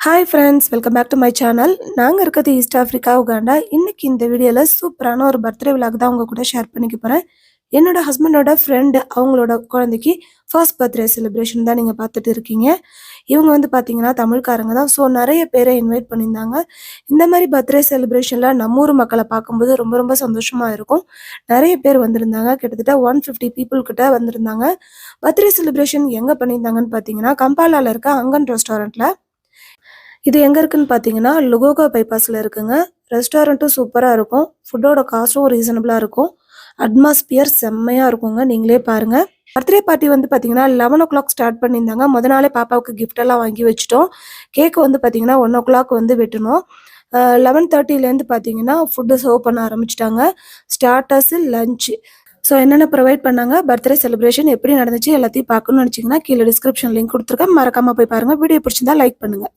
Hi friends, welcome back to my channel. நாங்கள் இருக்கிறது east Africa, Uganda. இன்னைக்கு இந்த வீடியோவில் சூப்பரான ஒரு பர்த்டே விலாக் தான் உங்கள் கூட ஷேர் பண்ணிக்க போகிறேன். என்னோட ஹஸ்பண்டோட ஃப்ரெண்டு அவங்களோட குழந்தைக்கு ஃபர்ஸ்ட் பர்த்டே செலிப்ரேஷன் தான் நீங்கள் பார்த்துட்டு இருக்கீங்க. இவங்க வந்து பார்த்தீங்கன்னா தமிழ்காரங்க தான். ஸோ நிறைய பேரை இன்வைட் பண்ணியிருந்தாங்க. இந்த மாதிரி பர்த்டே செலிப்ரேஷனில் நம்ம ஊர் மக்களை பார்க்கும்போது ரொம்ப ரொம்ப சந்தோஷமாக இருக்கும். நிறைய பேர் வந்திருந்தாங்க. கிட்டத்தட்ட 150 பீப்புள் கிட்ட வந்திருந்தாங்க. பர்த்டே செலிப்ரேஷன் எங்கே பண்ணியிருந்தாங்கன்னு பார்த்தீங்கன்னா கம்பாலாவில் இருக்க அங்கன் ரெஸ்டாரண்ட்டில். இது எங்கே இருக்குன்னு பார்த்தீங்கன்னா லுகோகா பைபாஸில் இருக்குங்க. ரெஸ்டாரண்ட்டும் சூப்பராக இருக்கும். ஃபுட்டோட காஸ்ட்டும் ரீசனபிளாக இருக்கும். அட்மாஸ்பியர் செம்மையாக இருக்குங்க. நீங்களே பாருங்கள். பர்த்டே பார்ட்டி வந்து பார்த்தீங்கன்னா 11 o'clock ஸ்டார்ட் பண்ணியிருந்தாங்க. நாளே பாப்பாவுக்கு gift எல்லாம் வாங்கி வச்சுட்டோம். கேக்கு வந்து பார்த்தீங்கன்னா 1 o'clock வந்து வெட்டணும். 11:30லேருந்து பார்த்தீங்கன்னா ஃபுட்டு சர்வ் பண்ண ஆரம்பிச்சிட்டாங்க. Starters, lunch. ஸோ என்னென்ன ப்ரொவைட் பண்ணாங்க, பர்த்டே செலிப்ரேஷன் எப்படி நடந்துச்சு எல்லாத்தையும் பார்க்கணும்னு நினச்சிங்கன்னா கீழே டிஸ்கிரிப்ஷன் லிங்க் கொடுத்துருக்கேன். மறக்காமல் போய் பாருங்கள். வீடியோ பிடிச்சிருந்தா லைக் பண்ணுங்கள்.